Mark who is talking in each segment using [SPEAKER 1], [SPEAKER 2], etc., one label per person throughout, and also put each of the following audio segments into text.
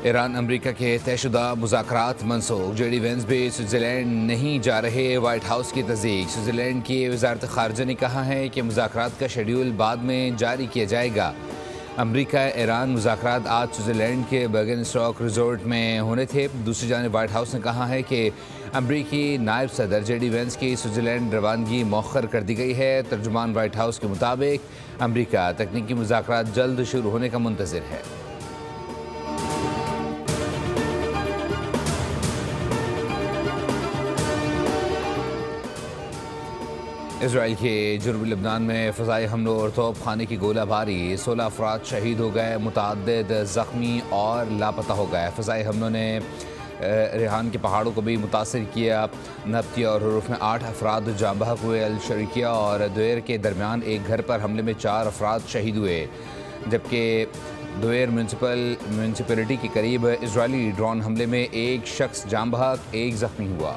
[SPEAKER 1] ایران امریکہ کے طے شدہ مذاکرات منسوخ، جے ڈی وینس بھی سوئٹزرلینڈ نہیں جا رہے، وائٹ ہاؤس کی تصدیق۔ سوئٹزرلینڈ کی وزارت خارجہ نے کہا ہے کہ مذاکرات کا شیڈول بعد میں جاری کیا جائے گا۔ امریکہ ایران مذاکرات آج سوئٹزرلینڈ کے برگن اسٹاک ریزورٹ میں ہونے تھے۔ دوسری جانب وائٹ ہاؤس نے کہا ہے کہ امریکی نائب صدر جے ڈی وینس کی سوئٹزرلینڈ روانگی مؤخر کر دی گئی ہے۔ ترجمان وائٹ ہاؤس کے مطابق امریکہ تکنیکی مذاکرات جلد شروع ہونے کا منتظر ہے۔ اسرائیل کے جنوبی لبنان میں فضائی حملوں اور توپ خانے کی گولہ باری، 16 افراد شہید ہو گئے، متعدد زخمی اور لاپتہ ہو گئے۔ فضائی حملوں نے ریحان کے پہاڑوں کو بھی متاثر کیا۔ نبتی اور حروف میں 8 افراد جاں بحق ہوئے۔ الشریقیہ اور دوئر کے درمیان ایک گھر پر حملے میں 4 افراد شہید ہوئے، جبکہ دوئر میونسپلٹی کے قریب اسرائیلی ڈرون حملے میں ایک شخص جاں بحق، ایک زخمی ہوا۔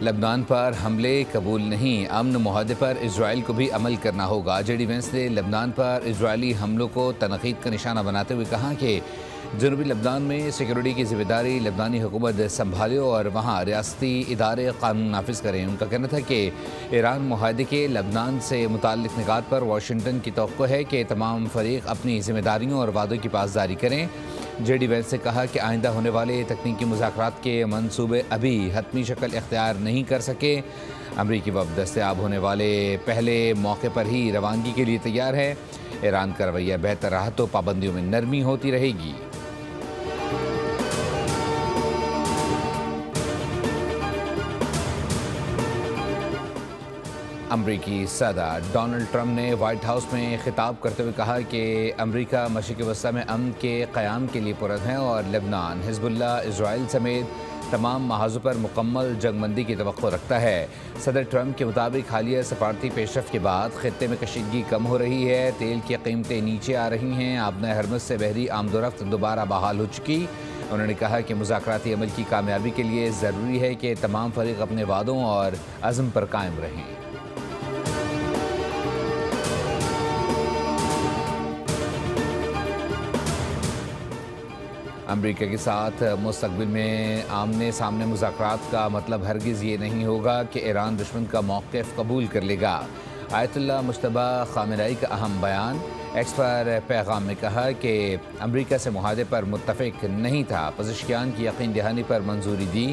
[SPEAKER 1] لبنان پر حملے قبول نہیں، امن معاہدے پر اسرائیل کو بھی عمل کرنا ہوگا۔ جے ڈی وینس نے لبنان پر اسرائیلی حملوں کو تنقید کا نشانہ بناتے ہوئے کہا کہ جنوبی لبنان میں سیکورٹی کی ذمہ داری لبنانی حکومت سنبھالے اور وہاں ریاستی ادارے قانون نافذ کریں۔ ان کا کہنا تھا کہ ایران معاہدے کے لبنان سے متعلق نکات پر واشنگٹن کی توقع ہے کہ تمام فریق اپنی ذمہ داریوں اور وعدوں کی پاسداری کریں۔ جے ڈی وینس نے کہا کہ آئندہ ہونے والے تکنیکی مذاکرات کے منصوبے ابھی حتمی شکل اختیار نہیں کر سکے۔ امریکی وفد دستیاب ہونے والے پہلے موقع پر ہی روانگی کے لیے تیار ہے۔ ایران کا رویہ بہتر رہا تو پابندیوں میں نرمی ہوتی رہے گی۔ امریکی صدر ڈونلڈ ٹرمپ نے وائٹ ہاؤس میں خطاب کرتے ہوئے کہا کہ امریکہ مشرق وسطی میں امن کے قیام کے لیے پرعزم ہے اور لبنان، حزب اللہ، اسرائیل سمیت تمام محاذوں پر مکمل جنگ بندی کی توقع رکھتا ہے۔ صدر ٹرمپ کے مطابق حالیہ سفارتی پیش رفت کے بعد خطے میں کشیدگی کم ہو رہی ہے، تیل کی قیمتیں نیچے آ رہی ہیں، آبِ ہرمز سے بحری آمد و رفت دوبارہ بحال ہو چکی۔ انہوں نے کہا کہ مذاکراتی عمل کی کامیابی کے لیے ضروری ہے کہ تمام فریق اپنے وعدوں اور عزم پر قائم رہیں۔ امریکہ کے ساتھ مستقبل میں آمنے سامنے مذاکرات کا مطلب ہرگز یہ نہیں ہوگا کہ ایران دشمن کا موقف قبول کر لے گا۔ آیت اللہ مجتبی خامنئی کا اہم بیان۔ ایکس پر پیغام میں کہا کہ امریکہ سے معاہدے پر متفق نہیں تھا، پزشکیان کی یقین دہانی پر منظوری دی۔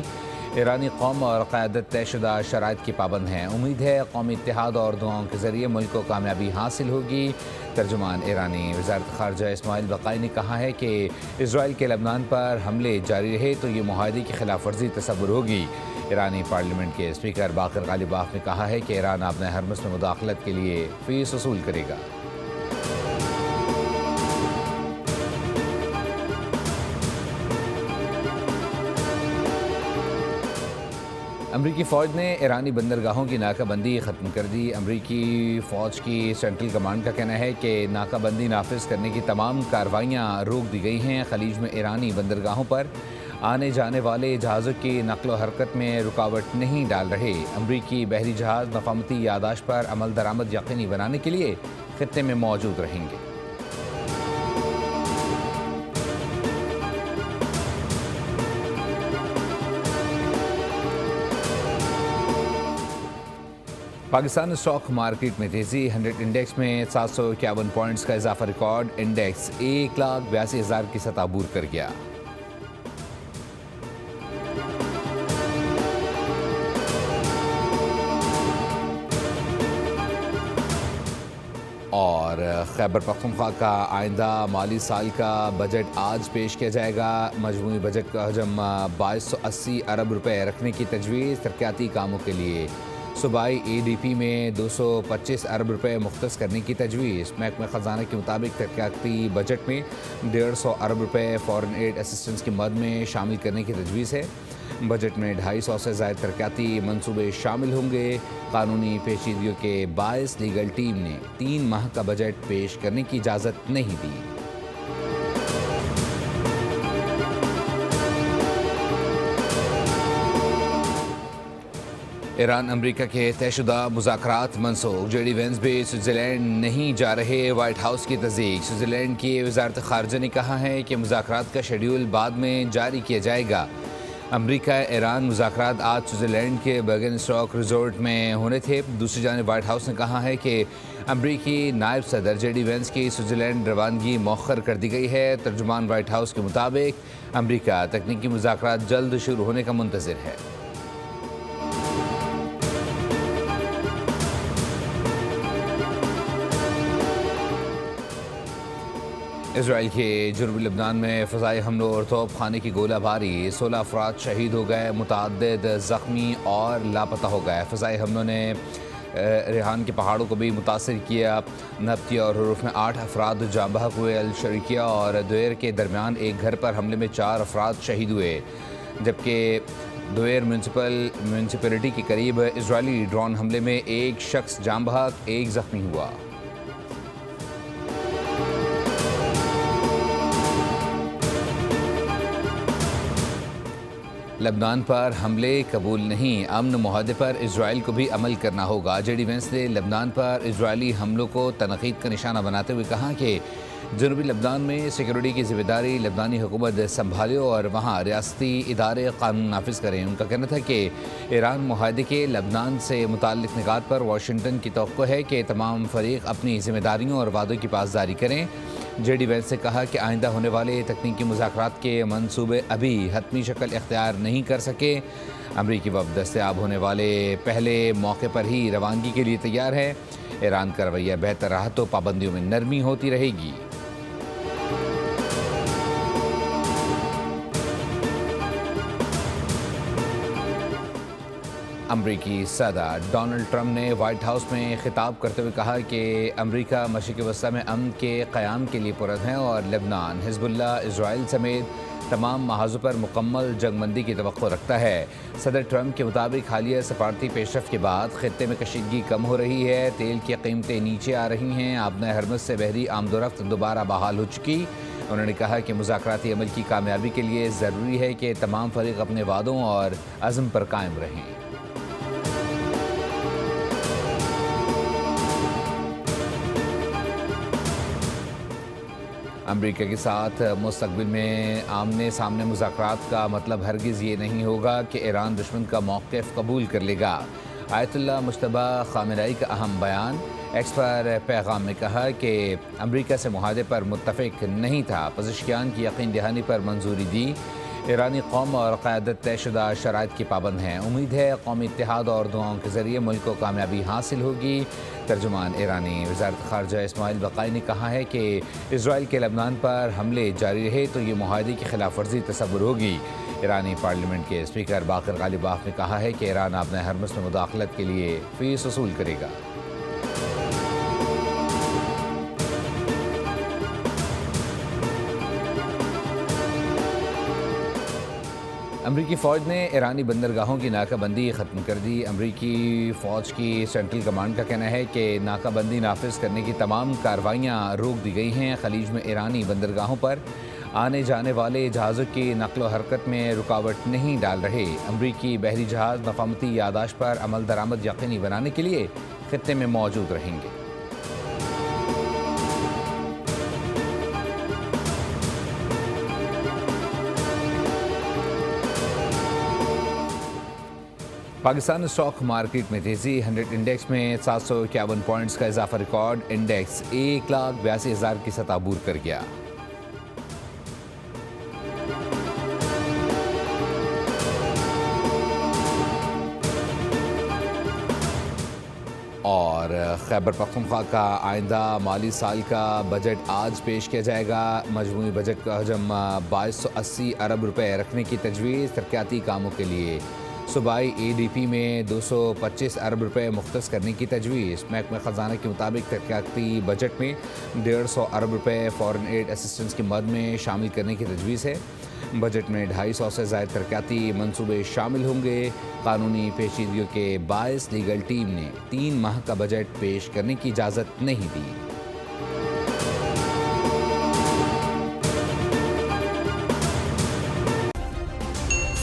[SPEAKER 1] ایرانی قوم اور قیادت طے شدہ شرائط کی پابند ہیں۔ امید ہے قومی اتحاد اور دعاؤں کے ذریعے ملک کو کامیابی حاصل ہوگی۔ ترجمان ایرانی وزارت خارجہ اسماعیل بقائی نے کہا ہے کہ اسرائیل کے لبنان پر حملے جاری رہے تو یہ معاہدے کی خلاف ورزی تصور ہوگی۔ ایرانی پارلیمنٹ کے اسپیکر باقر غالباف نے کہا ہے کہ ایران آبِ ہرمز میں مداخلت کے لیے فیس وصول کرے گا۔ امریکی فوج نے ایرانی بندرگاہوں کی ناکہ بندی ختم کر دی۔ امریکی فوج کی سینٹرل کمانڈ کا کہنا ہے کہ ناکہ بندی نافذ کرنے کی تمام کارروائیاں روک دی گئی ہیں۔ خلیج میں ایرانی بندرگاہوں پر آنے جانے والے جہازوں کی نقل و حرکت میں رکاوٹ نہیں ڈال رہے۔ امریکی بحری جہاز مفاہمتی یادداشت پر عمل درآمد یقینی بنانے کے لیے خطے میں موجود رہیں گے۔ پاکستان اسٹاک مارکیٹ میں تیزی، 100 انڈیکس میں 751 پوائنٹس کا اضافہ ریکارڈ، انڈیکس 1,82,000 کی سطح عبور کر گیا۔ اور خیبر پختونخوا کا آئندہ مالی سال کا بجٹ آج پیش کیا جائے گا۔ مجموعی بجٹ کا حجم 2280 ارب روپے رکھنے کی تجویز، ترقیاتی کاموں کے لیے صوبائی ای ڈی پی میں 225 ارب روپے مختص کرنے کی تجویز۔ محکمہ خزانہ کے مطابق ترقیاتی بجٹ میں 150 ارب روپے فورن ایڈ اسسٹنس کی مد میں شامل کرنے کی تجویز ہے۔ بجٹ میں 250 سے زائد ترقیاتی منصوبے شامل ہوں گے۔ قانونی پیچیدگیوں کے باعث لیگل ٹیم نے 3 ماہ کا بجٹ پیش کرنے کی اجازت نہیں دی۔ ایران امریکہ کے طے شدہ مذاکرات منسوخ، جے ڈی وینس بھی سوئٹزرلینڈ نہیں جا رہے، وائٹ ہاؤس کی تصدیق۔ سوئٹزرلینڈ کی وزارت خارجہ نے کہا ہے کہ مذاکرات کا شیڈول بعد میں جاری کیا جائے گا۔ امریکہ ایران مذاکرات آج سوئٹزرلینڈ کے برگن اسٹاک ریزورٹ میں ہونے تھے۔ دوسری جانب وائٹ ہاؤس نے کہا ہے کہ امریکی نائب صدر جے ڈی وینس کی سوئٹزرلینڈ روانگی مؤخر کر دی گئی ہے۔ ترجمان وائٹ ہاؤس کے مطابق امریکہ تکنیکی مذاکرات جلد شروع ہونے کا منتظر ہے۔ اسرائیل کے جنوبی لبنان میں فضائی حملوں اور توپ خانے کی گولہ باری، 16 افراد شہید ہو گئے، متعدد زخمی اور لاپتہ ہو گئے۔ فضائی حملوں نے ریحان کے پہاڑوں کو بھی متاثر کیا۔ نبتی اور حروف میں 8 افراد جاں بحق ہوئے۔ الشریکیہ اور دوئر کے درمیان ایک گھر پر حملے میں 4 افراد شہید ہوئے، جبکہ دوئر میونسپلٹی کے قریب اسرائیلی ڈرون حملے میں ایک شخص جاں بحق، ایک زخمی ہوا۔ لبنان پر حملے قبول نہیں، امن معاہدے پر اسرائیل کو بھی عمل کرنا ہوگا۔ جے ڈی وینس نے لبنان پر اسرائیلی حملوں کو تنقید کا نشانہ بناتے ہوئے کہا کہ جنوبی لبنان میں سیکورٹی کی ذمہ داری لبنانی حکومت سنبھالے اور وہاں ریاستی ادارے قانون نافذ کریں۔ ان کا کہنا تھا کہ ایران معاہدے کے لبنان سے متعلق نکات پر واشنگٹن کی توقع ہے کہ تمام فریق اپنی ذمہ داریوں اور وعدوں کی پاسداری کریں۔ جے ڈی وینس نے کہا کہ آئندہ ہونے والے تکنیکی مذاکرات کے منصوبے ابھی حتمی شکل اختیار نہیں کر سکے۔ امریکی وفد دستیاب ہونے والے پہلے موقع پر ہی روانگی کے لیے تیار ہے۔ ایران کا رویہ بہتر رہا تو پابندیوں میں نرمی ہوتی رہے گی۔ امریکی صدر ڈونلڈ ٹرمپ نے وائٹ ہاؤس میں خطاب کرتے ہوئے کہا کہ امریکہ مشرق وسطی میں امن کے قیام کے لیے پرعزم ہے اور لبنان، حزب اللہ، اسرائیل سمیت تمام محاذوں پر مکمل جنگ بندی کی توقع رکھتا ہے۔ صدر ٹرمپ کے مطابق حالیہ سفارتی پیش رفت کے بعد خطے میں کشیدگی کم ہو رہی ہے، تیل کی قیمتیں نیچے آ رہی ہیں، آبنۂ ہرمز سے بحری آمد و رفت دوبارہ بحال ہو چکی۔ انہوں نے کہا کہ مذاکراتی عمل کی کامیابی کے لیے ضروری ہے کہ تمام فریق اپنے وعدوں اور عزم پر قائم رہیں۔ امریکہ کے ساتھ مستقبل میں آمنے سامنے مذاکرات کا مطلب ہرگز یہ نہیں ہوگا کہ ایران دشمن کا موقف قبول کر لے گا۔ آیت اللہ مجتبی خامنئی کا اہم بیان۔ ایکس پر پیغام میں کہا کہ امریکہ سے معاہدے پر متفق نہیں تھا، پزشکیان کی یقین دہانی پر منظوری دی۔ ایرانی قوم اور قیادت طے شدہ شرائط کی پابند ہیں۔ امید ہے قومی اتحاد اور دعاؤں کے ذریعے ملک کو کامیابی حاصل ہوگی۔ ترجمان ایرانی وزارت خارجہ اسماعیل بقائی نے کہا ہے کہ اسرائیل کے لبنان پر حملے جاری رہے تو یہ معاہدے کی خلاف ورزی تصور ہوگی۔ ایرانی پارلیمنٹ کے اسپیکر باقر غالیباف نے کہا ہے کہ ایران آبنۂ ہرمز میں مداخلت کے لیے فیس وصول کرے گا۔ امریکی فوج نے ایرانی بندرگاہوں کی ناکہ بندی ختم کر دی۔ امریکی فوج کی سینٹرل کمانڈ کا کہنا ہے کہ ناکہ بندی نافذ کرنے کی تمام کارروائیاں روک دی گئی ہیں۔ خلیج میں ایرانی بندرگاہوں پر آنے جانے والے جہازوں کی نقل و حرکت میں رکاوٹ نہیں ڈال رہے۔ امریکی بحری جہاز مفاہمتی یادداشت پر عمل درآمد یقینی بنانے کے لیے خطے میں موجود رہیں گے۔ پاکستان اسٹاک مارکیٹ میں تیزی، 100 انڈیکس میں 751 پوائنٹس کا اضافہ ریکارڈ، انڈیکس 1,82,000 کی سطح عبور کر گیا۔ اور خیبر پختونخوا کا آئندہ مالی سال کا بجٹ آج پیش کیا جائے گا۔ مجموعی بجٹ کا حجم 2280 ارب روپے رکھنے کی تجویز، ترقیاتی کاموں کے لیے صوبائی اے ڈی پی میں 225 ارب روپے مختص کرنے کی تجویز۔ محکمہ خزانہ کے مطابق ترقیاتی بجٹ میں 150 ارب روپے فورن ایڈ اسسٹنس کی مد میں شامل کرنے کی تجویز ہے۔ بجٹ میں 250 سے زائد ترقیاتی منصوبے شامل ہوں گے۔ قانونی پیچیدگیوں کے باعث لیگل ٹیم نے 3 ماہ کا بجٹ پیش کرنے کی اجازت نہیں دی۔